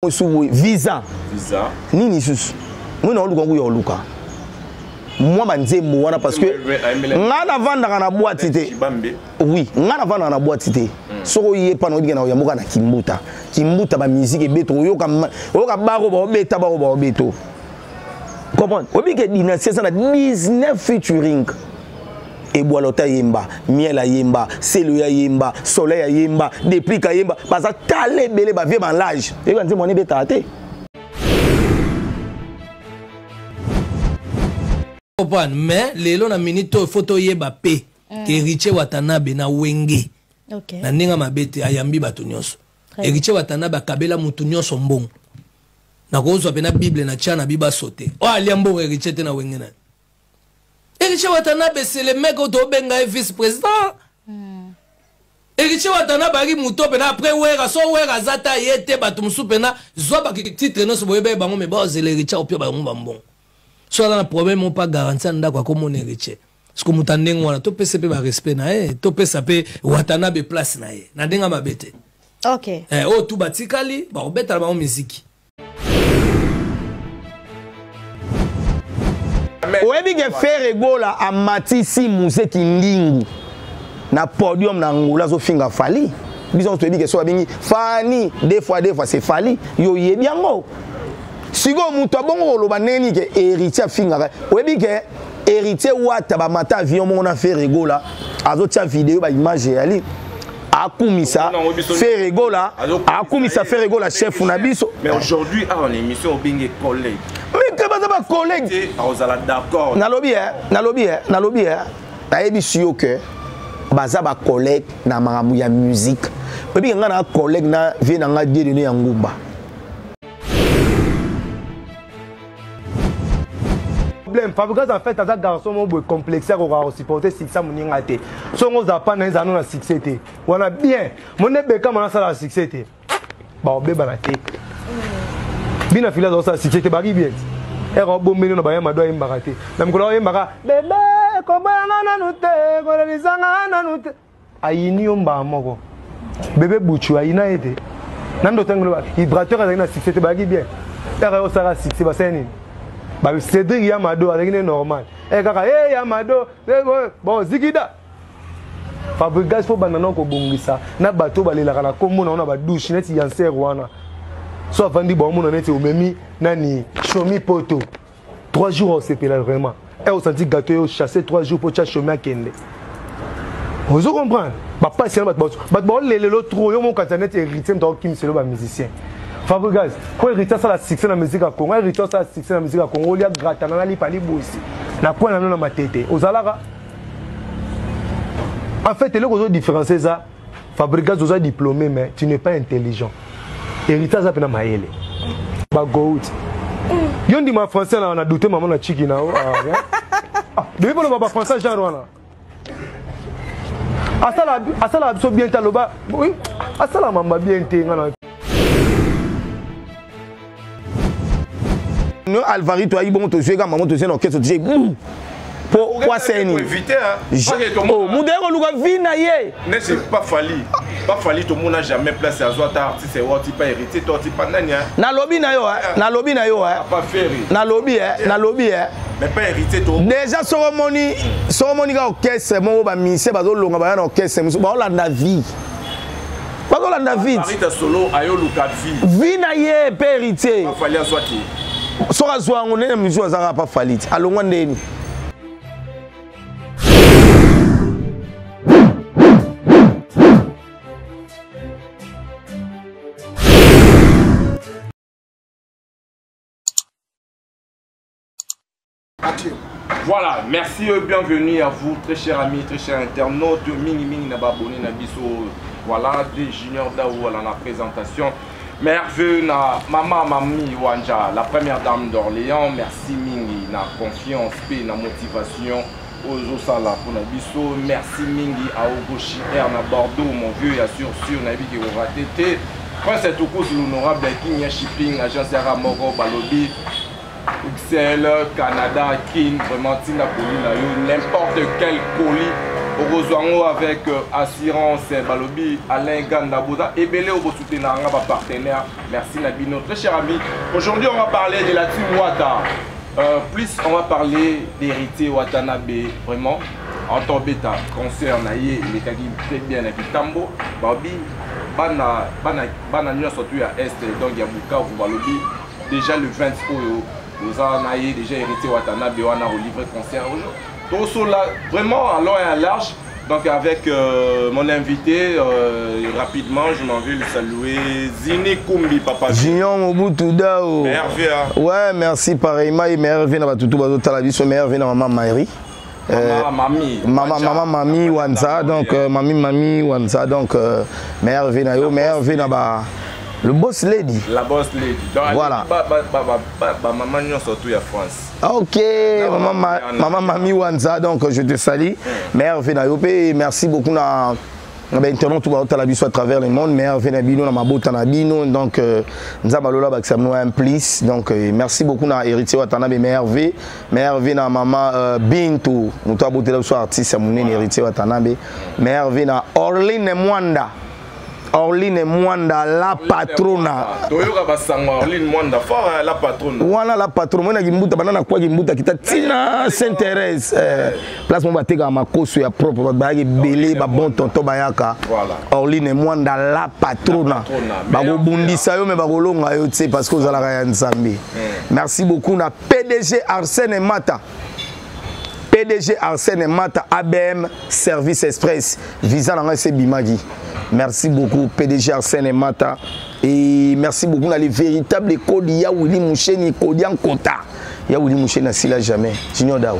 Visa. Nini sus. Moi non luka kuyo luka. Moi banze moi parce que ngana vanda na boîte ité. Oui, ngana vanda na boîte ité. Soko yé pa no digena yamuka na kimbuta. Kimbuta ba musique e beto yo ka baro ba beta ba beto. Comprendre? Obi ke dina 19 featuring. Et Boalota Yemba, Miel Yemba, Selouya Yemba, Soleil Yemba, Depuis Yemba, parce que talé belé ba vie ban l'âge. Et quand mon beta até. Mais lelo na minute photo yeba pe Eriche Watanabe na wenge. OK. Na ninga mabete ayambi bato nyonso. Eriche Watanabe akabela mutu nyonso mbongo. Na kozwa pe na Bible na chana biba sote. O aliambo Eriche te na wenge na. Eriche Watanabe c'est le mec au benga vice-président. Eriche Watanabe ari muto pena après wera so wera zata yete batu musu pena zo ba titre no so boyebe bango me ba zele Eriche opio ba mbongo. So na problème on pas garantir ndako ko mon Eriche. Parce que mutandengo wana to pese pe ba respect na to pese pe Watanabe place na ye. Na denga mabete. OK. O tu batikali ba obeta ba musique. Oyebi ke faire gola a matisi muse kindingu na podium na ngula zo finga fali biso to yebi ke so bingi fani deux fois c'est fali yo yebi yango sigo muto bongo loba neni ke héritier finga oyebi ke héritier wata ba mata avion mo na faire gola azo tia vidéo ba image ali akumisa faire gola akumisa faire gola chef na biso. Mais aujourd'hui en émission bingi collègue. Mais que ba collègue d'accord. Nalobi na yebi si yo que baza ba collègue na makambo ya musique. Obi nga na collègue na vie na nga diedene ya ngumba. Problème Fabregas en fait as garçon mo bo complexé ko ka supporter succès moninga te. So ngo za pa na nzano na succès te. Wana bien. Mon nebeka mana sala succès te. Ba obeba na te. Bina fila za succès te bari bien. Ero bombeni no bayama do yembaka te. Na mkola yembaka bebe komanga na nute ko lizanga na nute. Ayini yomba moko. Bebe buchu ayina ete. Nando tengolo vibrateur azina succès te bari bien. Ero sala succès ba seni. Ba Cédric Yamado avec une normal. Eh kaka eh Yamado bon zikida. Fabregas faut banana ko bongisa na bato balela na kombo na ba douche neti yanser wana. So avandi ba mo neti omemi nani chomi poto. 3 jours on s'est là vraiment. Et on senti gâteau chasser 3 jours pour chercher chemin kende. Vous comprenez? Ba pas c'est ba lelo trop yo mon katanet héritier donc kim c'est le musicien. Fabregas, pour hériter ça la succès dans la musique à Congo, hériter ça la succès dans la musique à Congo, il y a gratin dans la pali bosi. Na point na ma tête. Ozalara. En fait, le gros différencier ça, Fabregas vous a diplômé mais tu n'es pas intelligent. Hériter ça pena maele. Ba goat. Yon di ma français là on a douté maman na chiki na o. Depuis pour le baba français genre wana. Asala abso bien taloba. Oui. Asala mamba bien té ngana. No Alvarito ayi bon to jouer maman to jouer dans orchestre DJ pourquoi c'est ni éviter oh mudero luka vina ye ne c'est pas fali tout le monde n'a jamais placé à zoata artiste et wati pas hérité toi tu pas nania na lobby na yo pas faire na lobby mais pas hérité tout déjà cérémonie ga orchestre mo ba mise ba zo longa ba na orchestre ba olanda vie ba olanda vie Marita solo ayo luka vie vina ye pe hérité pas fali à zoati soka zwa ngone musique azaka pas falit alongwa ndeni. Voilà, merci et bienvenue à vous, très chers amis, très chers internautes. Mini Nababoni Nabiso, voilà, des juniors d'Aou à la présentation. Merveilleux na maman Mami Wanja, la première dame d'Orléans. Merci Mingi, na confiance, paix, na motivation. Aux Osala pour Nabiso. Merci Mingi à Ogoshi Air na Bordeaux, mon vieux, et assure sur Nabi qui aura été. Quand c'est au cours de l'honorable King Shipping, agence Yara Moro Balobi. XL, Canada, King, vraiment, Tina Poli, n'importe quel colis Orozwango avec assurance Balobi Alain Gandaboda et Belé au soutenir un partenaire. Merci Nabino. Très cher ami, aujourd'hui on va parler de la team Wata. Plus on va parler d'héritier Watanabe, vraiment en tant bêta concert naïe il est très bien avec Tambo Babi bana nyos surtout à est donc il y a Bukavu Balobi déjà le 20 aux naïe déjà héritier Watanabe on a livré concert aujourd'hui. Tout cela vraiment à long et à large. Donc avec mon invité, rapidement, je m'en vais le saluer. Zini Kumbi, papa. Junior Mobutu Dao. Merveille. Ouais, merci pareillement. Et merveille dans tout le talabiso, merveille dans maman Maïri. Maman Mami Wanza, donc Mami Wanza, donc merveille dans yo, merveille dans le boss lady. La boss lady. Donc, voilà. Maman nous surtout à France. Ok, maman Mami Wanza, donc je te salue. Merveille dans yo, merci beaucoup na internet tout à la à travers le monde. Merveille dans bino na mabota na bino, donc nous avons là que ça nous implique. Donc merci beaucoup na héritier Watanabe merveille na maman Bintou, nous avons beauté là soir artiste mon héritier Watanabe. Merveille na Orline Mwanda. Orline Mwanda la patrona. Toyoka basanga Orline Mwanda fort la patrona. Wana la patrona mona gimbuta banana kwa gimbuta kita tina Saint-Thérèse. Place mon bateka makoso ya propre ba belé ba bon tonton bayaka. Voilà. Orline Mwanda la patrona. Ba go bundisa yo me ba go longa yo tse parce que vous allez ya Nzambe. Merci beaucoup na PDG Arsène Mata. PDG Arsène Mata ABM Service Express visa na ngase bimagi. Merci beaucoup PDG Arsène Mata et merci beaucoup les véritables codes ya Willy Moucheni Kodian Kota. Ya Willy Moucheni sila jamais. Junior Dao.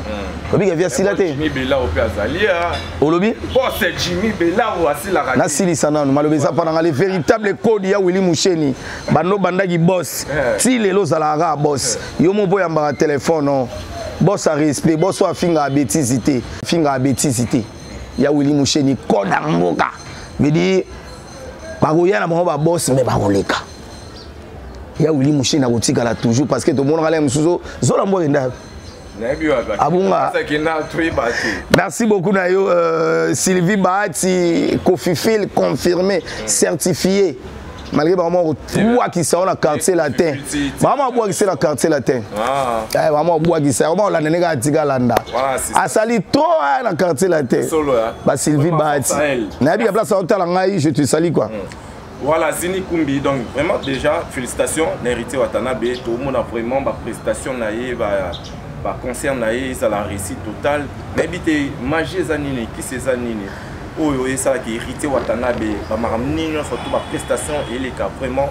Obi via sila te. Jimmy Bella au Azalia. Olobi? Boss Jimmy Bella au asila radio. Na sili sana no malobeza pendant les véritables codes ya Willy Moucheni. Bano bandaki boss. Ti lelo zalaga boss. Yo mo boya mbara téléphone non. Boss a respect, boss a finga a bêtisité. Finga a bêtisité. Ya Willy Moucheni koda mboka. Me dit bagoya na ba boss mais bagoleka. Ya Willy Moucheni na kotika la toujours parce que tout le monde a l'air musuzo zola mboka. Abunga. Merci beaucoup Nayo Sylvie Bahati Kofifil confirmé certifié. Malgré vraiment bois qui sont dans le quartier latin. Maman bois qui sont dans le quartier latin. Ah. Maman bois qui sont. Maman la nègre atiga landa. A sali trop dans le quartier latin. Bah Sylvie Bahati. Nabi la place à hôtel Angaï, je te salue quoi. Voilà, Zini Kumbi, donc vraiment déjà félicitations, l'héritier Watanabe, tout le monde a vraiment ma prestation naïe, ma concert naïe, ça la réussite totale. Mais bité magie zanini, qui c'est zanini? Oh, et ça qui hérité Watanabe, ma ramener surtout ma prestation et les cas vraiment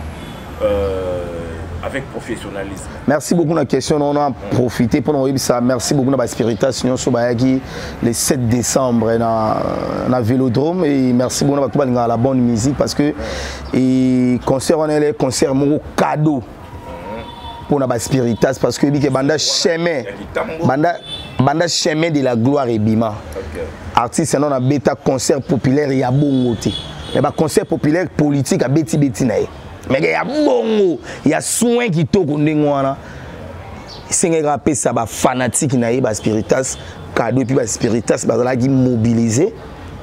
avec professionnalisme. Merci beaucoup de la question. On a profité pour nous ça. Merci beaucoup de la spiritation sur Bayaki le 7 décembre dans Vélodrome et merci beaucoup de la bonne musique parce que et concert on est les concerts mon cadeau pour la spiritas parce que que banda chemin banda chemin de la gloire et bima. Artiste non a bêta concert populaire il y a bongo té. Et ba concert populaire politique a beti nae. Mais il y a bongo, il y a soin qui toque au ndengwana. C'est un rappel ça ba fanatique nae ba spiritas cadeau puis ba spiritas ba la qui mobiliser.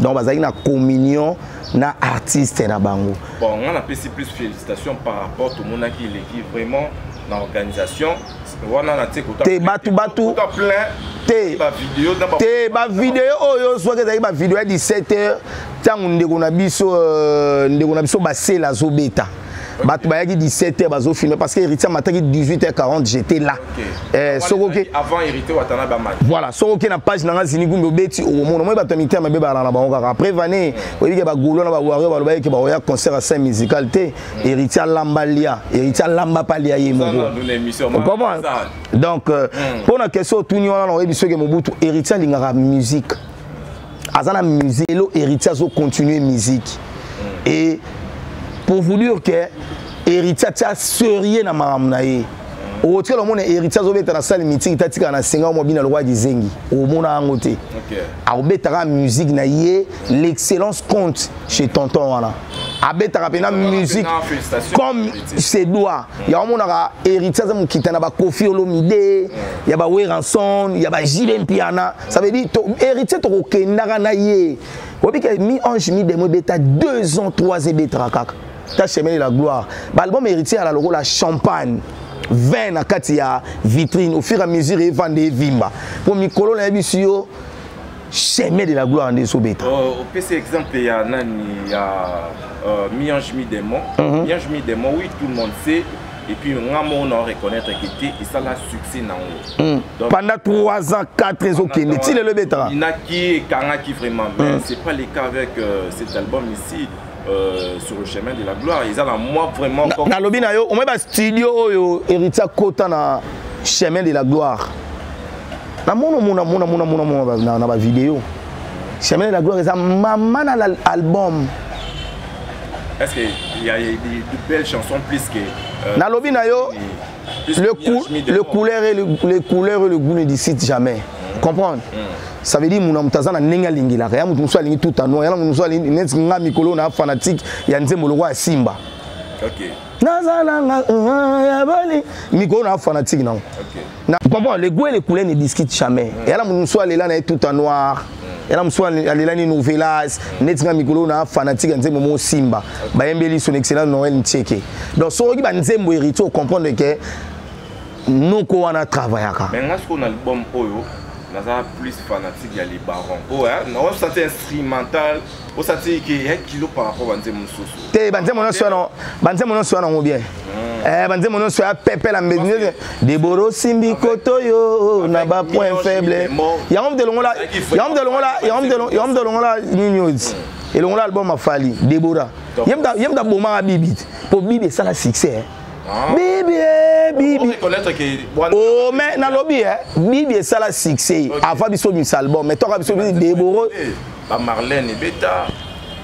Donc ba na communion na artiste na bango. Bon, on a plus félicitations par rapport au monde qui l'équipe vraiment dans l'organisation. Te batu te ba vidéo oyo soit que ba vidéo à 17h tangu ndeko na biso basela zobeta batu bayaki 17h bazo filmer parce que héritier mataki 18h40 j'étais là. Avant héritier Watanabe ba match. Voilà, soko na page na Zini Kumbi obeti o mona moi bato mité ma beba na bango kaka après vané oyi ke ba golo na ba warrior ba loba ke ba oya concert à scène musical te héritier lambalia héritier lamba palia yemo. Comment? Donc pour la question tout ni on a émission que Mobutu héritier lingara musique. Azana musique lo héritier zo continuer musique. Et pour vous dire que héritier tia sérieux na maramnaye. Au tel monde héritier zo beta na salle meeting tatika na senga mo bina le roi dizengi. Au mona angote. OK. A beta musique na yé l'excellence compte chez tonton wana. abetaka pena musique comme c'est doit ya omonaka héritier za mukitana ba Kofi Olomide ya ba Weranson ya ba Jilen Piana ça veut dire héritier to kokendaka na ye obika mi ange mi demo beta 2 ans 3 ans beta kaka ta chemin de la gloire ba album héritier à la logo la champagne 20 na kati ya vitrine au fur et à mesure et vendre vimba pour mikolo na bisio chemin de la gloire en Sobeta. Au PC exemple, il y a Mi-Ange Mi-Démon. Mi-Ange Mi-Démon, oui, tout le monde sait. Et puis, on a reconnaître qu'il et ça a succès dans pendant 3 ans, 4 ans, il y a le bêta. Il y a qui vraiment, mais ce n'est pas le cas avec cet album ici. Sur le chemin de la gloire, ils ont moi vraiment. Na lobby na yo, on met studio héritier Kota na chemin de la gloire. Na na ba vidéo. Chemin de la gloire, ça maman na l'album. Est-ce qu'il y a de belles chansons plus que na lobby na yo, le couleur et le goût ne décident jamais. Comprendre? Ça veut dire que mon amtazana nenga lingila ya mutu muso alingi tout anno ya mutu muso alingi neti nga mikolo na fanatique ya nzembo lo wa Simba. OK. Nazala nga ya bali mikolo na fanatique non. OK. Na comprendre les goûts et les couleurs ne discutent jamais. Ya la mutu muso alela na tout en noir. Ya la muso alela ni novelas neti nga mikolo na fanatique ya nzembo mo Simba. Ba yembeli son excellent Noël Ncheke. Donc so ki ba nzembo hérito comprendre que nous ko wana travaillaka. Mais nga ce album oyo plus fanatique, il y a les barons. Oh, hein? On sent instrumental, on sent qu'il y a un kilo par rapport à Banzé Moussoussou. Banzé Monon soit non bien. Banzé Monon soit Pepe la médine. Deboro Simbi Kotoyo, n'a pas point faible. Il y a un de l'ongola, il y a un de l'ongola, et l'ongola album a fallu. Debora. Il y a un moment à Bibi. Pour Bibi, ça la succès. Bibi. Oh, mais dans le lobby, Bibi, ça la succès. Avant de sortir un album, mais toi, tu as Deboro. Marlène et Beta.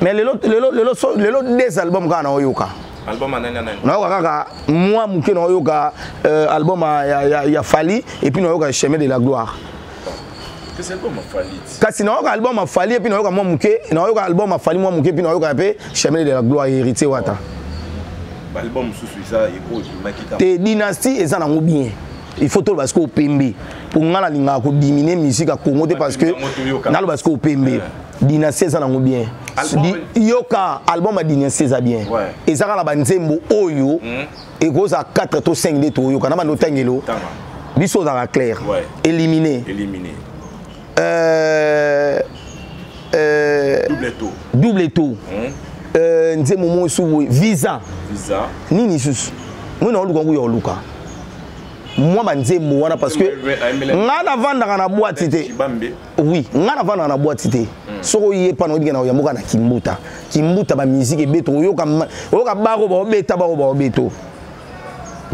Mais les autres des albums qu'on a eu. Album moi, album a fallu et puis nous avons chemin de la gloire. Qu'est-ce que l'album a fallu? Parce que nous avons album a fallu et puis nous avons album a fallu moi et puis nous avons chemin de la gloire hérité Wata. Album sous ça tes dynasties et ça n'a bien. Il faut tout parce qu'au PMB pour nga la linga ko diminuer musique à Congo parce que na lo parce qu'au PMB dynastie ça n'a bien. Yoka album a dynastie ça bien. Et ça la banzembo oyo et cause à 4 to 5 de to yoka na ba no tangelo. Biso ça clair. Éliminé. Double tour. Nze momo sou visa nini sus moi na luka nguyo luka moi banze mo wana parce que nga na vanda na boîte té oui nga na vanda na boîte té soko yé pa no dingana ya moka na kimbuta ba musique beto oyoka baro ba beta ba beto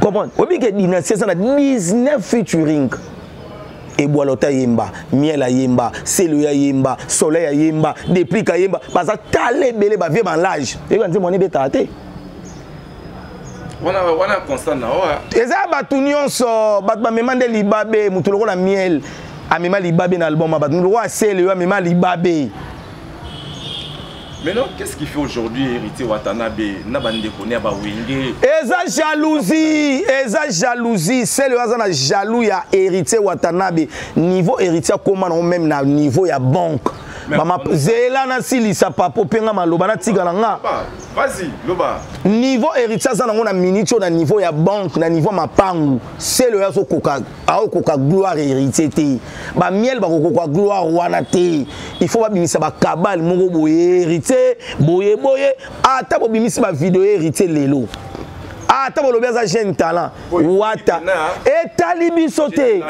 comprendre obi ke dynastie ça na 19 featuring et boilota yemba, miel a yemba, selo ya yemba, soleil a yemba, depuis ka yemba, parce que talé belé ba vie ban l'âge. Et quand mon ébé taté. On a constant na wa. Et ça ba tout nyonso, ba memande libabe, mutuloko la miel, a mema libabe na album ba mutuloko a selo a mema libabe. Maintenant, qu'est-ce qu'il fait aujourd'hui, héritier Watanabe, Nabande Kone, Wenge? Eza jalousie, c'est le hasard jaloux ya héritier Watanabe. Niveau héritier comment on même na niveau ya banque. Mama zela na sili sa papo penga maloba na tigala nga. Vas-y, loba. Niveau héritier ça na minicho na niveau ya banque, na niveau mapangu. C'est le yaso koka, koka gloire héritier te. Ba miel ba koka gloire wana te. Il faut ba bimisa ba kabal moko boye héritier, boye ata bo bimisa ba vidéo héritier lelo. Ata bo lobeza jeune talent. Wata. Et talibi sauté.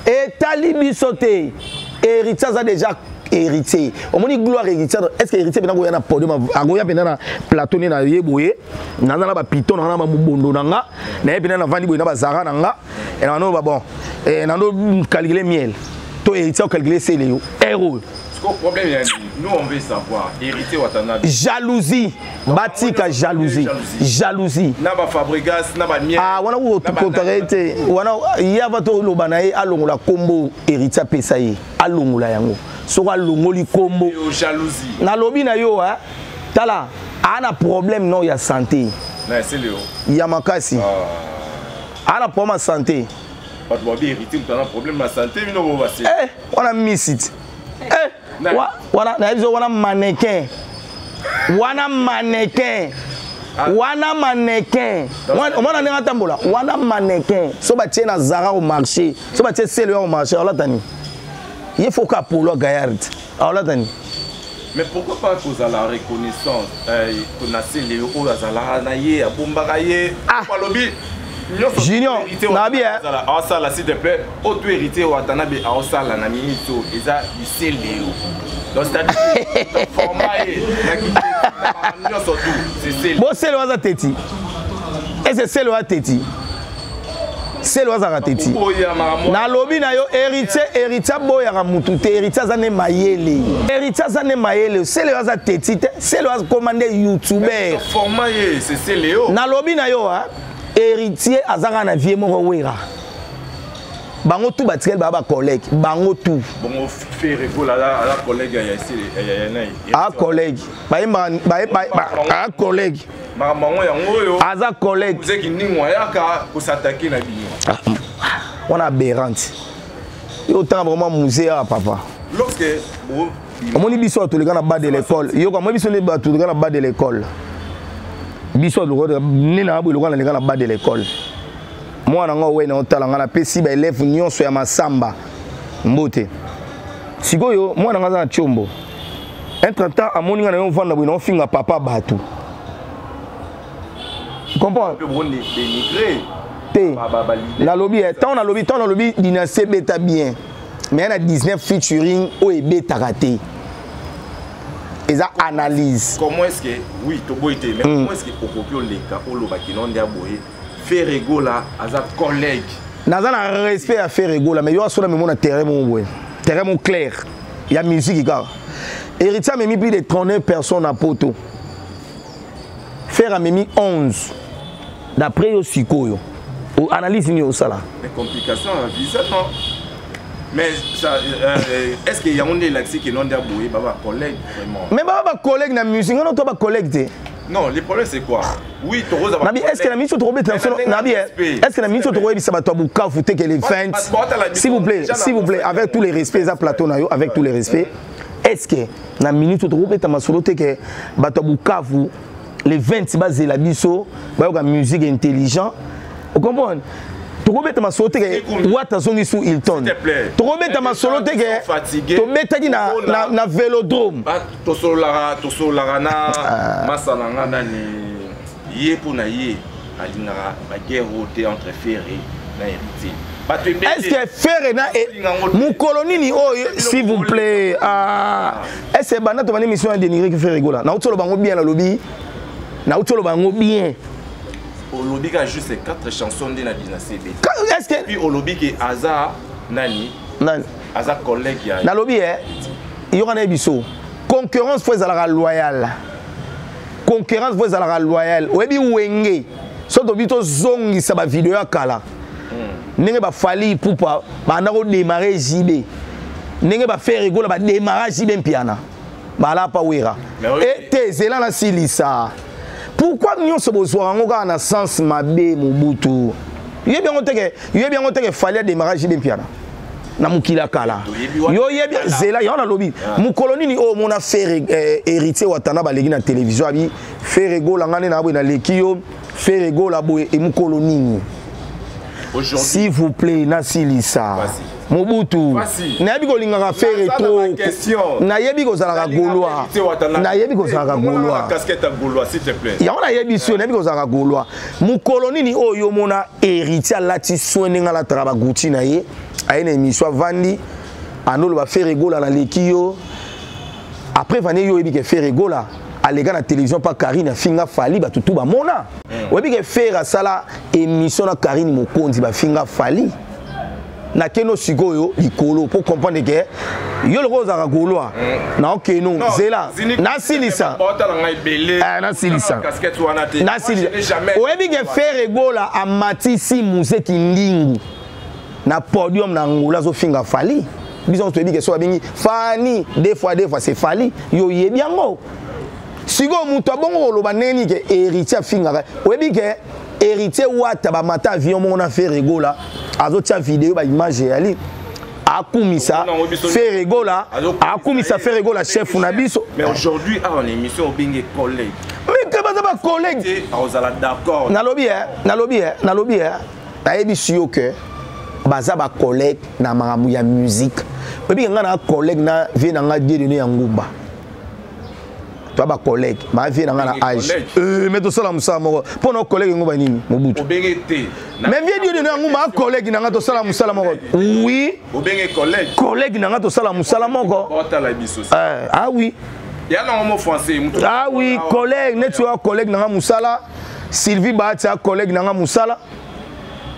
Et talibi sauté. Héritier ça déjà héritier. On dit gloire héritier. Est-ce que héritier bena goya na podium agoya bena na plateau na yeboye. Na ba piton na ba mubondo nanga. Na bena na vandi boye na ba zara nanga. Et na no ba bon. Et na no calculer miel. To héritier calculer c'est les héros. Ce problème nous on veut savoir héritier Watanabe. Jalousie. Batika jalousie. Na ba Fabregas na ba miel. Ah wana wo to contraité. Wana ya va to lobana e alongola kombo héritier pesaye. Alongola yango. Soko alongoli kombo jalousie. Na lobi na yo tala ana problème non ya santé na c'est Léo ya makasi ana problème de santé pas de bien hérité tu as un problème de santé mais non va c'est on a mis it wana na biso wana mannequin wana mannequin wana ndenge atambola wana mannequin so batie na Zara au marché so batie selo au marché olatani il faut qu'à Polo Gaillard olatani. Mais pourquoi pas cause à la reconnaissance qu'on a ces Léo au Zala naie à Bombaraye Palobi Junior nabi ah ça là s'il te plaît auto hérité au Watanabe ah ça là na minito eza du ces Léo donc c'est-à-dire format c'est bon c'est le hasard teti et c'est le hasard teti c'est le hasard teti na lobi na yo héritier boya mutu te héritier zane mayele c'est le hasard teti c'est le hasard commandé youtuber format c'est Léo na lobi na yo héritier azanga na vie moko wera bango tout batikel baba collègue bango tout bon fait récola la collègue ya ici collègue ba collègue mamango yango yo aza collègue vous qui ningwa yaka ko s'attaquer na bino on a aberrant yo tant vraiment musée à papa lorsque omoni biso to le gana bas de l'école yo comme biso le bas to le gana bas de l'école biso le nina bo le gana bas de l'école moi na ngo we na otala na pesi ba élève nyonso ya masamba mbote sikoyo moi na ngaza na chombo entre temps amoni nga na yo vanda bo na finga papa batu comprends la lobby tant na lobby dynastie beta bien mais il y a 19 featuring au beta raté et ça analyse comment est-ce que oui to boité mais comment est-ce que okopio leka oloba kinonde aboye Ferrego là, as un collègue. N'a pas respect à Ferrego là, mais il y a sur mon terrain mon clair. Il y a musique qui garde. Héritier a mis plus de 39 personnes à poto. Fer a mis 11. D'après yo sikoyo. Analyse ni au sala. Les complications à visa non. Mais ça est-ce qu'il y a un élaxi qui non d'aboué baba collègue vraiment. Mais baba collègue na musique, on pas collègue. Non, le problème c'est quoi? Oui, tu roses Nabi, est-ce que la mission trop bête Nabi, est-ce que la mission trop bête ça va toi bouka vous que les fans s'il vous plaît, avec tous les respects à plateau nayo, avec tous les respects, est-ce que la minute trop bête ma solo que bato bouka vous les 20 base la biso, ba la musique intelligent. Vous comprenez? Trop bête ma solo que Wata zongi sous Hilton. Trop bête ma solo que to bête na vélodrome. To solara na masananga nani yé pour na yé alinara ba guerre entre Ferré na héritier. Est-ce que Ferré na mon colonie ni oh s'il vous plaît est-ce que bana to bani mission dénigrer que Ferré gola na utolo bango bien la lobby na utolo bango bien au lobby a juste 4 chansons de la dynastie B. Est-ce que puis au lobby qui Aza nani Aza collègue ya na lobby il y aura na biso concurrence faut la loyale. Concurrence vous à la loyale. Oyebi wenge. Soto bito zongi sa ba vidéo ya kala. Nenge ba fali poupa ba na ko démarrer JB. Nenge ba faire rigolo ba démarrer JB piana. Ba la pa wera. Et te zela na silisa. Pourquoi nous se besoin ngoka na sens mabe Mobutu. Yebi ngote ke fali démarrer JB piana. Na mukila kala yo yebi zela yo na lobi mukoloni ni o mona faire héritier watana balegi na télévision abi faire go langane na bo na lekio faire go la bo e mukoloni aujourd'hui s'il vous plaît na silisa Mobutu na yebi ko linga faire trop na yebi ko zala gaulois na yebi ko zala gaulois casquette à gaulois s'il te plaît ya ona yebi so na yebi ko zala gaulois mukoloni ni o yo mona héritier lati soninga la traba guti na ye a une émission vandi anolo va faire rigola na lekio après vani yo ebi ke faire rigola alega na télévision pa Karine finga fali ba tutu ba mona obi ke faire sala émission na Karine Mokonzi ba finga fali na keno sikoyo likolo pour comprendre que yo le rose a gaulois na okeno zela na silisa na silisa na silisa obi ke faire rigola a matisi museki ndingu na podium na ngola zo finga fali biso to ebi ke so abingi fani deux fois c'est fali yo yebi yango siko muto bongo loba neni ke héritier finga oyebi ke héritier wata ba mata avion mo na fait rigola azo tia vidéo ba image ali akumisa fait rigola akumisa fait rigola chef na biso. Mais aujourd'hui en émission au binge collègue mais que baza ba collègue ozala d'accord na lobby na yebi sio que baza ba collègue na makambo ya musique oyebi nga na collègue na vie na nga die ya ngumba toi ba collègue ma vie na nga na âge mais to sala musala moko pour nos collègues ngumba nini mobutu obengete mais vie die ya ngumba collègue na nga to sala musala moko oui obenge collègue na nga to sala musala moko ah oui ya na mot français ah oui collègue ne tu as collègue na nga musala Sylvie Batia collègue na nga musala.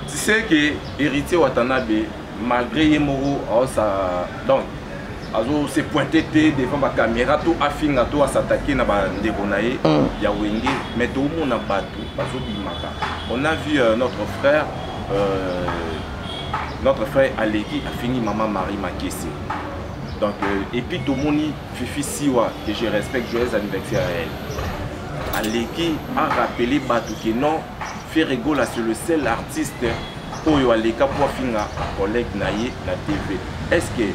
Tu sais que héritier Watanabe malgré Yemoro ça donc azo se pointer devant ma caméra tout afinga tout à s'attaquer na ba ndeko nae ya wenge mais tout le monde a battu bazo bimaka. On a vu notre frère Aleki a fini maman Marie Makesse. Donc et puis tout le monde Fifi Siwa que je respecte, joyeux anniversaire à elle. Aleki a rappelé Batu que non Ferrego là c'est le seul artiste Oyo Aleka pour finir collègue naie la TV. Est-ce que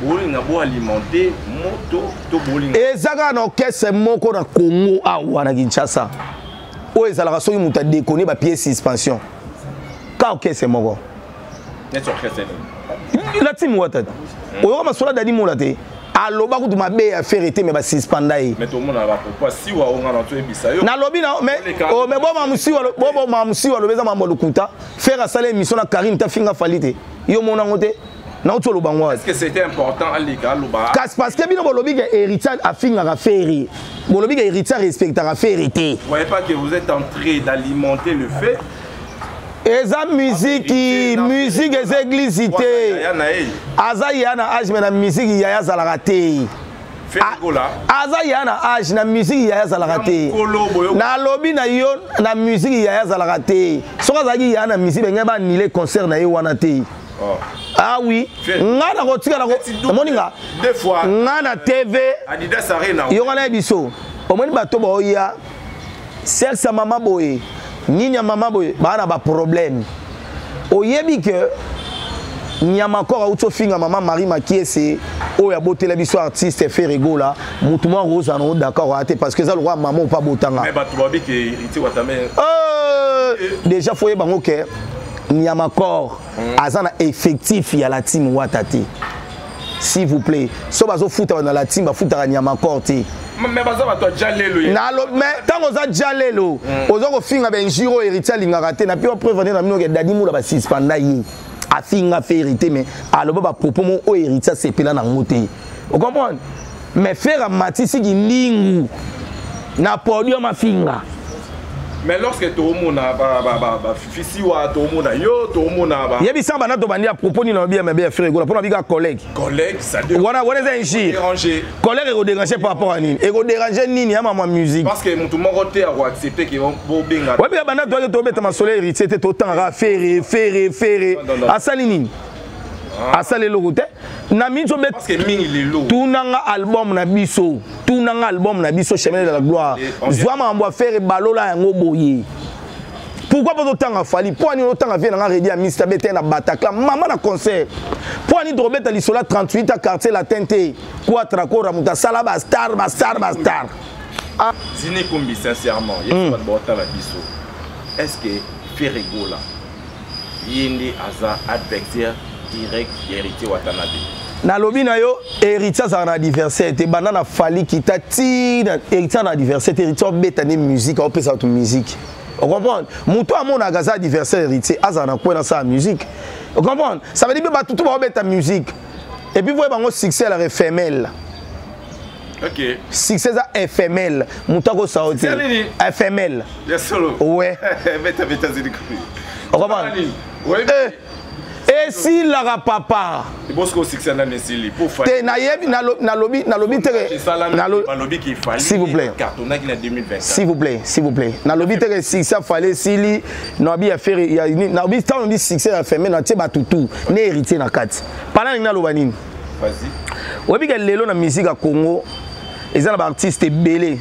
bowling a beau alimenter moto to bowling? Ezaka na orchestre moko na Congo awa na Kinshasa. O ezalaka soki muta déconner ba pièce suspension. Ka orchestre moko. Net orchestre. La team wata. Oyo ma sola dadi mola te. Aloba kutu mabe ya ferité mais ba suspendai. Mais tout le monde a pourquoi si wa on a na to ebisa yo. Na lobi na mais oh mais bon ma musiwa lobeza mambo lukuta. Faire sala émission na Karine ta finga falite. Yo mona ngote. Na oto lo bangwa. Est-ce que c'était important à l'égal loba? Parce que bino bolobi que héritier a finga ka ferry. Bolobi que héritier respectera ferité. Vous voyez pas que vous êtes en train d'alimenter le fait? Eza musique eza églisité. Aza yana âge mais na musique yaya zalaka te. Aza yana âge na musique yaya zalaka te. Na lobi na yo na musique yaya zalaka te. Soka zaki yana musique benga ba nile concert na yo wana te. Ah oui. Nga na kotika na ko moninga. Deux fois. Nga na TV. Adidas Arena. Yo kana biso. Omoni bato ba oya. Sexe mama boye. Ninya mama boye bana ba problème oyebi que nyama kora uto finga mama Marie Makesse o ya botela biso artiste Ferrego là mutuma rosa no d'accord ate parce que ça le roi maman pas botanga mais bato babi que héritier Watanabe déjà foye bango que nyama kor azana effectif ya la team Watati s'il vous plaît so bazo futa na la team ba futa nyama kor te. Mais baza bato jalelo mais tango za jalelo ozo ko finga ben jiro héritier lingaka te na pio preuve na mino ke dadi mula ba suspenda yi a finga fait hériter mais aloba ba propos mon o héritier c'est pela na ngote vous comprenez mais faire matisi ki ndingu na podium ma finga. Mais lorsque tout le monde a fisi wa tout le monde a yo tout le monde a yebi samba na to bandi a propos ni na bien mais bien frère pour na bika collègue ça voilà c'est un gire collègue est déranger par rapport à nini et déranger nini ya maman musique parce que tout le monde a accepté que vont benga ouais bien bana toi to beta ma soleil héritier c'était autant ra ferré asali nini asali logote na minzo bet parce que mingi lelo tunanga album na biso chemin de la gloire zwama ambo faire balola yango boye. Pourquoi pas autant à Fali? Pourquoi ni autant à venir en rédia Mr Beten à Bataclan maman na concert? Pourquoi ni drobet à l'isola 38 à quartier la tente quoi traco ramuta sala bastar ah Zine Kombi sincèrement il y a pas de bota la biso. Est-ce que Ferrego là yende aza adversaire direct héritier Watanabe? Na lobi na yo héritier ça na adversaire te banana Fali qui ta ti héritier na adversaire héritier betane musique on peut ça toute musique. Vous comprenez? Moutou a mon agaza adversaire héritier azana quoi dans sa musique. Vous comprenez? Ça veut dire que tout va mettre ta musique. Et puis vous voyez un succès à la éphémère. OK. Succès à éphémère. Moutou ko ça hotel. Éphémère. Bien solo. Ouais. Meta zini. Vous comprenez? Ouais. Et si la papa il bosse au succès na nesili pour faire te na yebi na lobby tere na lobby qui fallait s'il vous plaît cartonnage en 2024 s'il vous plaît na lobby tere succès fallait sili na bi affaire ya na bi tant bi succès a fermé na tie batutu ne héritier na kati pendant na lobanini vas-y obi ke lelo na musique à Congo ezana ba artiste belé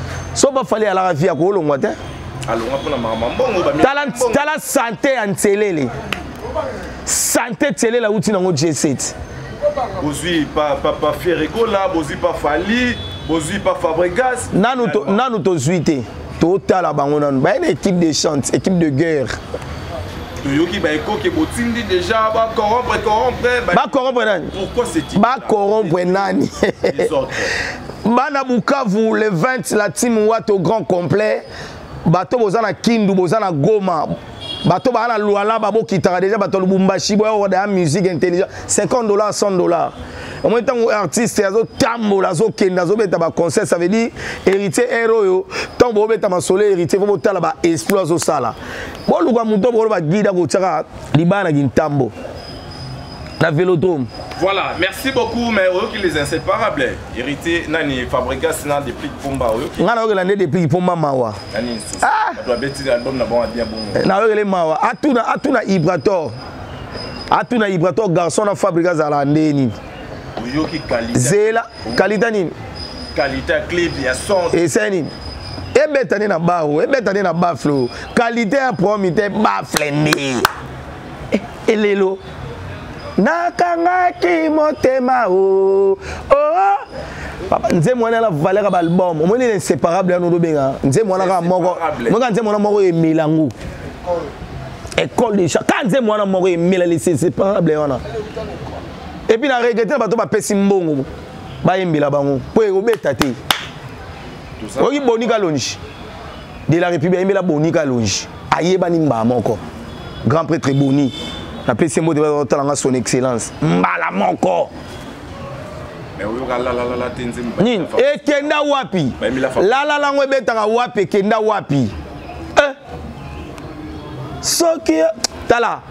so ba fallait à la vie à kolongwa te tala santé en télé santé télé la outil nango G7 bozui pas Ferrego là bozui pas Fali bozui pas Fabregas nanu to zuité total à bango nanu ba une équipe de chante équipe de guerre Yoki ba eko ke botindi déjà ba corrompre nani pourquoi c'est ba corrompre nani bana Bukavu le 20 la team Watt au grand complet bato bozana Kindu bozana Goma bato bana Luala babo kitara déjà bato Lubumbashi boyo de la musique intelligente $50 $100 au moins tant artiste azo tambo azo kenda azo beta ba concert ça veut dire héritier héros yo tant bo beta ma soleil héritier bo tala ba exploit au sala bo luka muto bo ba guida ko tsaka libana gintambo la vélodrome. Voilà, merci beaucoup, mais qui les inséparables. Hérité, nani Fabregas na des pliques pomba. Ngana oge lande des pliques pomba mawa. Nani sous. Ah, doit bêtir l'album na bon bien bon. Na oge le mawa. Atuna Ibrator. Atuna Ibrator garçon na Fabregas alande ni. Yoki qualité. Zela, qualité ni. Qualité clip ya son. Et c'est ni. Ebetane na ba o, ebetane na ba flow. Qualité a promité ba flende. Elelo. Nakangaki motema o papa nze mwana la valeur album omoni les inséparables no benga nze mwana ka moko moka nze mwana moko emilangu école de chant quand nze mwana moko emila les inséparables wana et puis na regretter bato ba pesi mbongo ba yembila bango po ekobeta te oyi bonika lonji de la République emila bonika lonji ayeba ni mba moko grand prêtre Boni la PC mot de son excellence. Mbala moko. Mais oui, la tenzim. Nin e kenda wapi? La ngwe betanga wapi kenda wapi? Soki tala.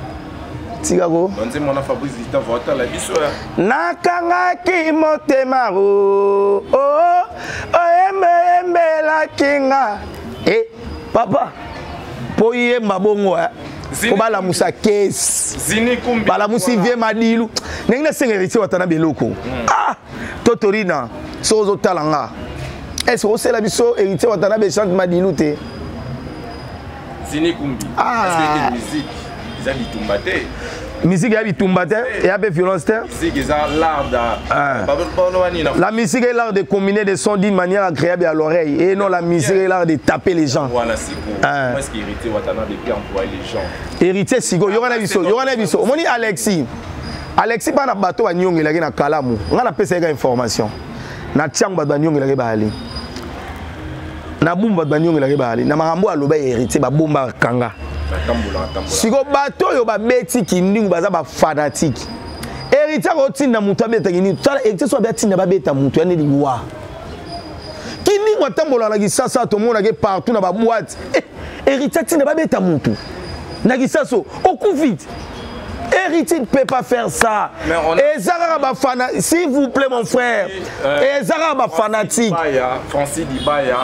Tigago. Bonze mona Fabrice Vita vota la biso ya. Nakanga ki motema o. Embe la kinga. Papa. Poye mabongo Kobala musa case. Zini kumbi. Bala musi vie madilu. Nengna sengeriti watana beloko. Ah, Totorina. Sozo talanga. Est-ce que c'est la biso hérité watana be chante madilu te? Zini kumbi. Ah. Est-ce que musique ils ont bitumbate? Musique ya bitumbate et ya be violence te? Musique ils ont l'art de la musique est l'art de combiner des sons d'une manière agréable à l'oreille et non la musique est l'art de taper les gens. Voilà, c'est bon. Comment est-ce qu'héritier watana depuis employer les gens? Héritier sigo, yorana biso. Omoni Alexis pa na bato ba nyongela na kalamu. Ngana pesa ega information. Na tiang ba nyongela ba ali. Na bumba ba nyongela ba ali. Na makambo aloba héritier ba bomba kanga. Sigo bato yo ba beti kindingu baza ba fanatique. Héritier ko tinda mutu abeta kini. Tala héritier so ba tinda ba beta mutu ane liwa. Kindingu atambola na kisasa to mona ke partout na ba boîte. Héritier tinda ba beta mutu. Nagisaso, au coup vite. Héritier ne peut pas faire ça. Et Zara Bafana, s'il vous plaît mon frère. Et Zara Bafanatique. Francis Dibaya,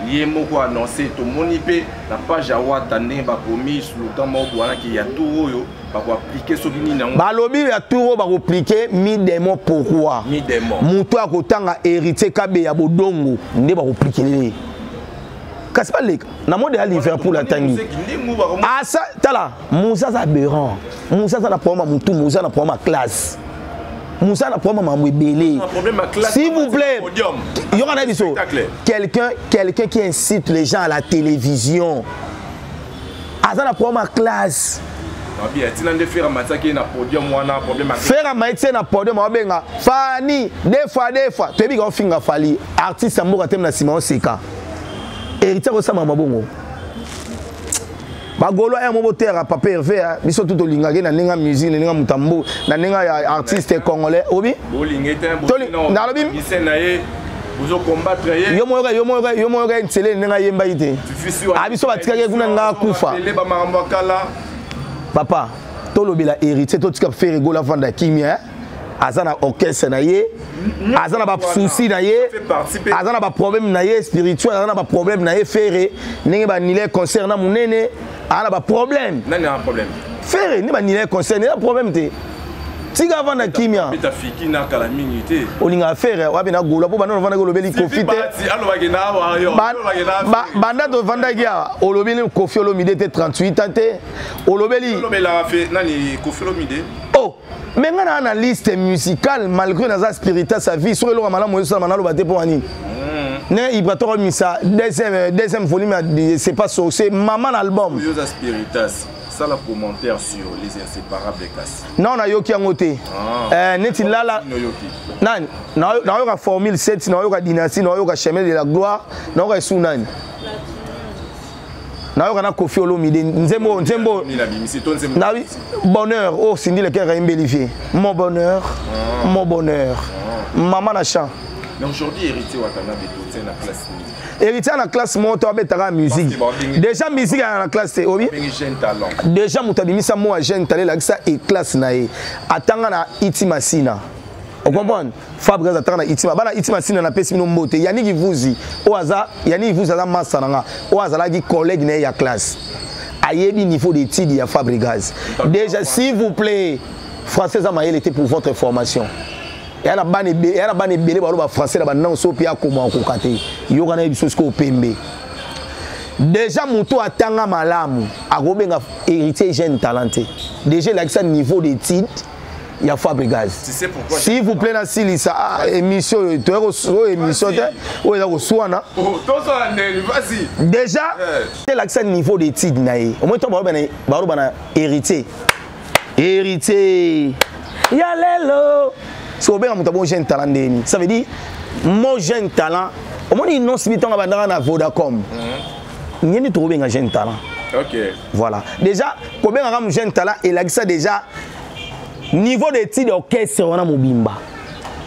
Yemoko annoncé to monipe la page à Watane ba commis slogan moko wana ki ya tout ba ko appliquer so bini na. Ba lobi ya tout ba ko appliquer mi démon pourquoi? Mi démon. Mutu akotanga héritier kabe ya bodongo nde ba ko appliquer. Kaspa lek na mode ya Liverpool atangi asa tala Moussa za aberrant Moussa za na problème mutu Moussa na problème classe Moussa na problème mamwe belé s'il vous plaît il y aura un biso quelqu'un qui incite les gens à la télévision asa na problème classe faire un métier na podium benga fani des fois tu bi ko finga fali artiste mboka tem na Simon Seka héritier ko sama mabongo bagolo ya moboteur papa Hervé biso tout olingaki na ninga musique na ninga mutambo na ninga ya artiste congolais obi bolingete na lobi misenaye bozo combattre ye yo moyoka ntele ninga yemba ite abiso batikaki kuna nga kufa papa tolobela héritier to tika faire gola vanda kimia azana orchestre na ye azana ba souci na ye azana ba problème na ye spirituel azana ba problème na ye faire ninge ba nile concert na munene ana ba problème nani a problème faire ni ba nile concert ni problème te tika vanda kimia ta fiki na kala minute olinga affaire wapi na gola po bana vanda kolobeli Kofi te banda to vanda kia olobeli Kofi Olomide te 38 ans te olobeli la fait nani Kofi Olomide oh mais ngana na liste musicale malgré naza spirituel sa vie sur le mala moyo sana manalo bate po ani ne Ibrator misa deuxième volume c'est pas ça c'est maman album Yosa Spiritas. Ça la commentaire sur les inséparables de Kassi. Non, na yoki angote. Neti lala. Nani? Na yoka formule 7, na yoka dynastie, na yoka chemin de la gloire, na yoka sunani. Na yoka na Kofi Olomide. Nzembo. Na bonheur. Oh, Cindy le cœur embellifié. Mon bonheur. Mon bonheur. Maman na chant. Mais aujourd'hui, héritier Watanabe Toté na classe. Héritier à la classe moto abetaka musique. Déjà musique à la classe c'est oui. Déjà mutabimisa moi jeune talent là ça et classe nae. Atanga na Itimasina. On comprend? Fabrice atanga na Itima. Bana Itimasina na pesi no mbote. Yani Vuzi. Oaza, yani Vuzi za masananga. Oaza la gi collègue na ya classe. Ayebi niveau d'études ya Fabrice. Déjà s'il vous plaît, français Amael était pour votre formation. Il y a des belé français là non so pia comment ko kate yo kana biso ko pembe déjà muto atanga malamu agobenga héritier jeune talenté déjà là ça niveau d'études il y a Fabrice. Tu sais pourquoi? S'il vous plaît na silisa émission émission o ya ko soana vas-y déjà là ça niveau d'études naé au moins to ba héritier ya lelo. Si vous avez un jeune talent, ça veut dire mon jeune talent. Au moins, non, si vous avez un Vodacom, il y a un jeune talent. Ok. Voilà. Déjà, quand vous avez un jeune talent, il a ça déjà. Niveau d'études d'orchestre, on a mon bimba.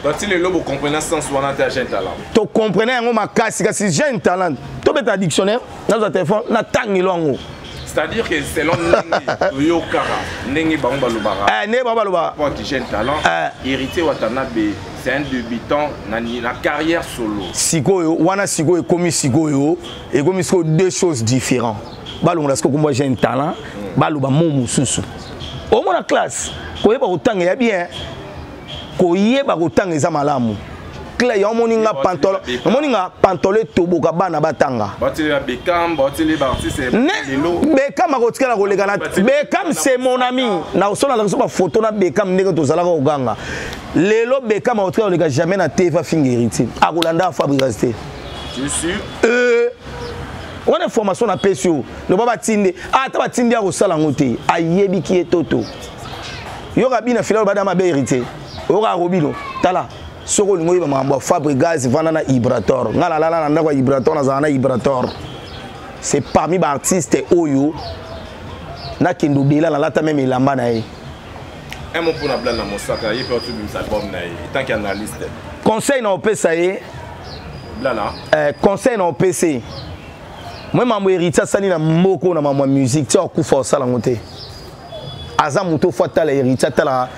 Donc, si vous comprenez le sens, vous avez un jeune talent. Tu comprenez un casse, c'est jeune talent. Tu as un dictionnaire, dans un téléphone, tu as un c'est-à-dire que selon Yokara, Nengi Bambalubara, jeune talent, héritier Watanabe, c'est un débutant dans la carrière solo. Sigoyo, wana Sigoyo comme Sigoyo, et comme Sigoyo deux choses différentes. Balou on a ce que moi j'ai un talent, balou ba momu susu. Au moins la classe, ko yeba otanga ya bien, ko yeba otanga eza malamu. Clay ya moninga pantolo toboka bana batanga. Batile Beckham, batile artiste Lelo. Beckham akotikala kolega na Beckham c'est mon ami. Na osona la ba photo na Beckham ndenge tozala ko ganga. Lelo Beckham akotikala kolega jamais na TV fingi héritier. Akolanda Fabrice. Je suis on a formation na PSO. Le baba tinde. Ah ta ba tinde ya kosala ngote. Ayebi ki etoto. Yo kabina filalo bada ma be héritier. Yo ka robino. Tala. Soko lingo yeba Fabrice vana na Ibrator ngala la na ndako Ibrator na zana Ibrator c'est parmi ba artistes oyo na kendo dela na lata même ilamba na ye un mot pour na blanc na Mosaka il peut tout bim album na ye tant qu'analyste conseil na opesa ye blana conseil na opesa moi mambo héritier sani na moko na mambo musique ti okufa osala ngote aza muto fata la héritier tala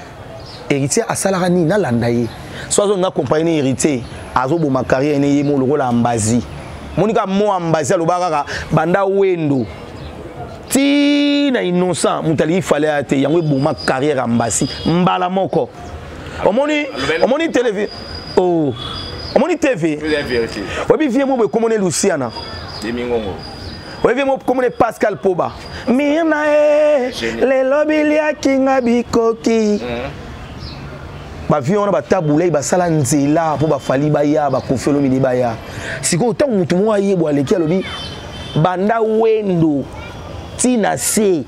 héritier asala ni na landa ye soit on a compagnie héritier azobo ma carrière ne yemo le rôle ambazi monika mo ambazi alobaka banda wendo ti na innocent mutali fallait ate yango bo ma carrière ambazi mbala moko omoni télévision oh omoni TV obi vie mo be komone Luciana Demingongo obi mo komone Pascal Poba mina le lobilia kinga bikoki bavion ba tabula ba sala nzela po ba fali ba ya ba Kofi Olomide ba ya siko tangu mutu mo ayebo aleki alobi banda wendo tina se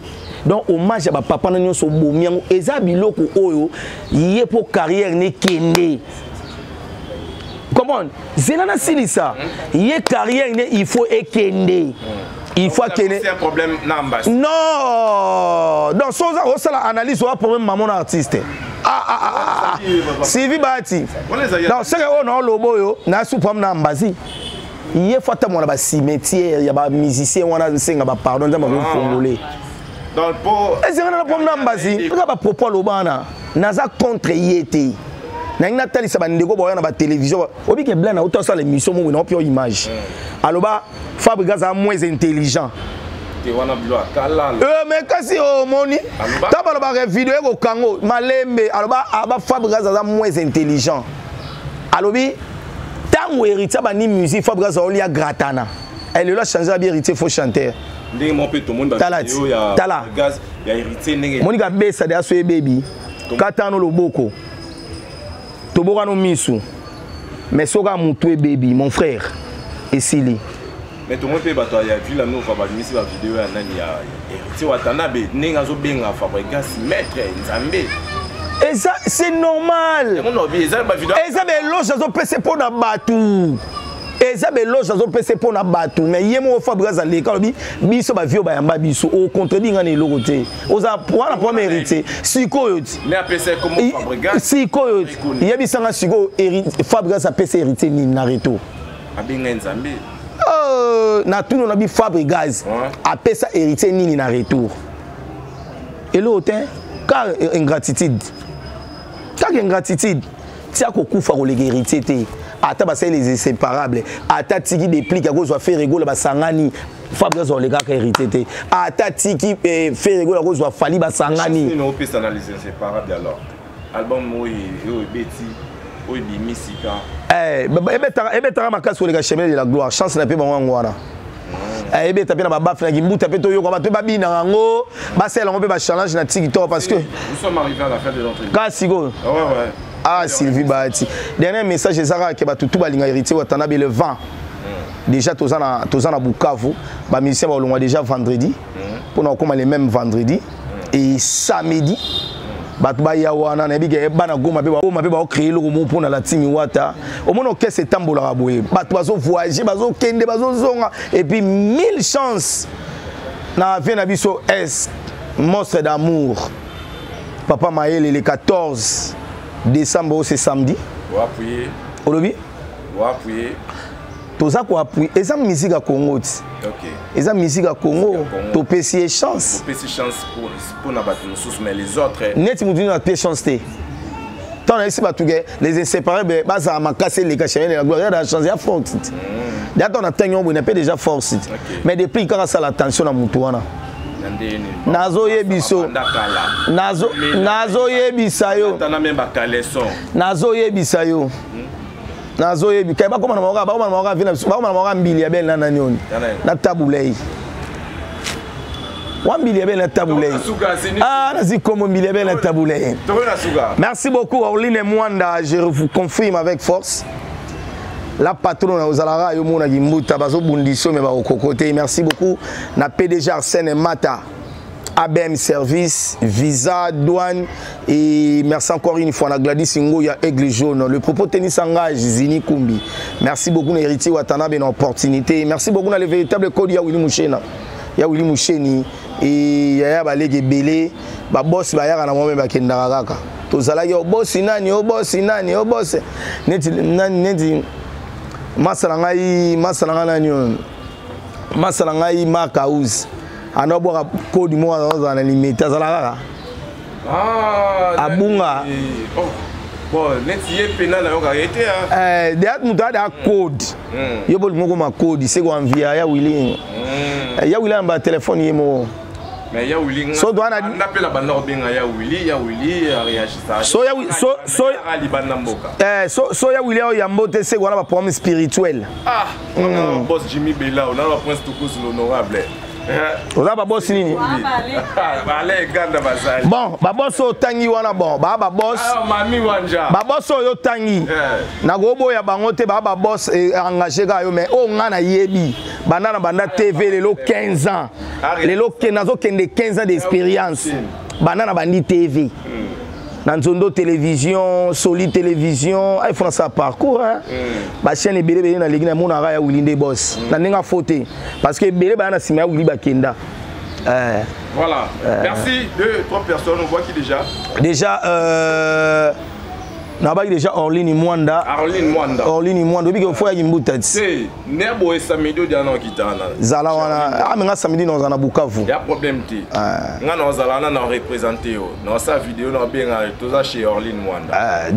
donc hommage ba papa na nyonso bomiango eza biloko oyo yé po carrière ne kende comment zela na silisa yé carrière ne il faut ekende il faut que c'est un problème n'ambas non donc soza osala analyse ou problème maman artiste Sylvie Bati non c'est que on a lobo yo na supam na mbazi yé fata mo na ba cimetière ya ba musicien wana nsenga ba pardon nzamba ba congolais donc pour ezanga na pom na mbazi ka ba propos lobana naza contre yete na ina talisa ba ndeko boya na ba télévision obi ke blanc na auto ça l'émission mo na pio image aloba Fabrice a moins intelligent mais kasi omoni tabalo ba vidéo ko kango malembe aloba aba Fabregas aza moins intelligent alobi tango héritier ba ni musique Fabregas oli a gratana elle lui a changé la bien héritier faut chanter ndenge mo pe to monde ba vidéo ya Fabregas ya héritier ndenge monika besa de aso baby katano loboko toboka no misu mais soka mutu baby mon frère esili. Mais tout le monde peut battre la ville à nous, Fabregas, mais la vidéo à Nani a héritier Watanabe, Nengazo Benga, Fabregas, maître, Nzambe. Et ça, c'est normal. Et ça, mais l'eau, j'en PC pour la batou. Et ça, mais l'eau, j'en PC pour la batou. Mais il y a mon Fabregas à l'école, biso ba vieux ba yamba biso. Au contredit ngane l'oroté. Aux apprendre la première héritier. Siko yoti. Mais à PC comment Fabregas? Siko yoti. Il y a bisanga Siko Fabregas a PC héritier ni nareto. Abenga Nzambe. Na tout on a Fabregas après ça héritier nini na retour et l'autre car ingratitude tia ko kufa ko les héritier té ata ba les inséparables ata tiki déplique à cause faire rigolo ba sangani Fabregas on les gars héritier té ata tiki faire rigolo à cause fali ba sangani non peut s'analyser inséparables alors album moi Betty oui bimisika ebetaka makasi koleka chemin de la gloire chance na pe bango yango wana ebeta pe na babafe na kimbuta pe toyoka bato babina yango basala yango pe bachallenge na TikTok parce que nous sommes arrivés à la fin de l'entrevue kasi go ah Sylvie Bahati dernier message ezaka ke bato tout balinga héritier Watanabe le 20 déjà tozana Bukavu ba musicien ba longwa déjà vendredi pour na koma les mêmes vendredi et samedi bato baya wana na bige bana goma pe ba créer le romo pour na la timi wata au moins que c'est tambola boye bato bazo voyager bazo kende bazo zonga et puis 1000 chances na vie na biso est monstre d'amour papa Maël le 14 décembre c'est samedi on appuyer olobi on appuyer toza ko appuyer eza musique à Congo OK eza musique à Congo to pesi chance pour na bato nous mais les autres net mutu na pesi chance té tant ici batuge les inséparables baza makase les cachements de la gloire da chance ya forte d'ailleurs on a tanyo on a déjà force mais depuis quand ça l'attention na mutu wana nazo yebiso nazo yebisayo tana même ba caleçon nazo yebisayo nazo yebi kay ba koma na maoka vina ba koma na maoka mbili ya bel na nani na tabulei wambili ya bel na tabulei ah nazi comme mbili ya bel na tabulei merci beaucoup Orline Mwanda je vous confirme avec force la patronne aux alara yo mona gimbuta bazo bundiso me ba okokote merci beaucoup na PDG Arsène Mata ABM Service, Visa, Douane et merci encore une fois à Gladys Ngoya Aigle Jaune. Le propos tennis s'engage Zini Kumbi. Merci beaucoup à Héritier Watanabe une opportunité. Merci beaucoup à le véritable code ya Willy Mouchena. Ya Willy Moucheni et ya balege belé ba boss ba ya na mo me ba kendaka kaka. Tozala yo boss nani o boss nani o boss. Neti masala ngai Makaouz. Anoboka code mo dans la limite azalaka abunga bon netiye pena na yoka été that muta da code yo bol moko ma code c'est quoi envia ya Willy ya Willy amba téléphone yemo mais ya Willy so doana appelle banda obenga ya Willy réagissa so ya ali banda mboka so ya Willy ya mbote c'est quoi ba problème spirituel boss Jimmy Bella on a la prince Tukusi l'honorable oza baboss nini bon baboss oyo tangi wana bon baa baboss oyo tangi nakoboya bango te baa baboss engagé ka yo mais oyo nga na yebi banda na banda TV lelo 15 ans lelo nazokende 15 ans d'expérience banda na bandi TV na Nzondo télévision, Soli télévision, il faut ça parcours hein. Ba chaîne ebele na legi na mona ya Willy Nde boss. Na ninga faute parce que ebele ba na sima Willy Bakenda. Voilà. Merci. 2-3 personnes, on voit qui déjà. Déjà Nabaki déjà Orline Mwanda. Orline Mwanda. Obi ke foya kimbuta. C'est nebo et samedi dia na kitana. Zala wana amenga samedi na zana Bukavu. Ya problème ti. Nga na zala na représenter yo. Na sa vidéo na benga toza chez Orline Mwanda.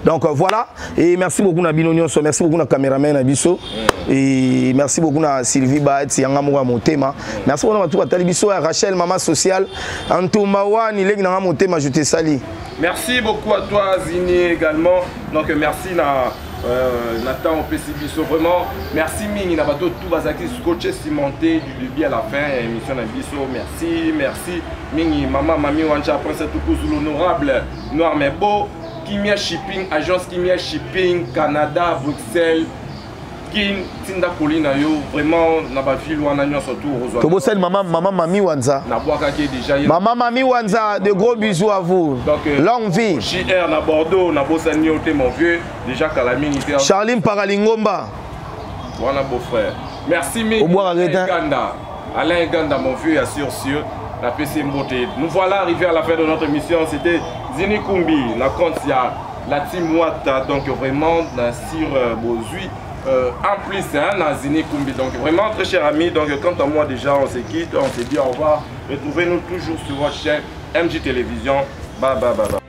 Donc voilà et merci beaucoup na Binonio, merci beaucoup na caméraman na biso et merci beaucoup na Sylvie Baet yanga mo motema. Merci beaucoup na tout atali biso Rachel maman sociale Antoumawani legi na motema je te salue. Merci beaucoup à toi Zini également. Donc merci Nathan Opesibiso vraiment. Merci Mingi Nabato tout bazaki coaché cimenté du début à la fin émission na biso. Merci Mingi maman mami wancha princesse tout l'honorable Noir mais beau Kimia Shipping agence Kimia Shipping Canada Bruxelles Kin Tinda Colina yo vraiment na ba ville wana nyonso tout to bosel maman mami wanza na boaka ki déjà maman mami wanza de gros bisous à vous. Donc longue vie JR na Bordeaux na bosani oté mon vieux déjà Kalamini Charline Paralingomba wana beau frère merci Mingi Alain Ganda mon vieux assure sur la PC Mboté. Nous voilà arrivés à la fin de notre émission. C'était Zini Kumbi, la compte la team Wata, donc vraiment sur Bozui. En plus, Zini Kumbi, donc vraiment très cher ami. Donc quant à moi déjà, on se quitte, on se dit au revoir. Retrouvez-nous toujours sur votre chaîne MJ Télévision. Bye bye bye bye.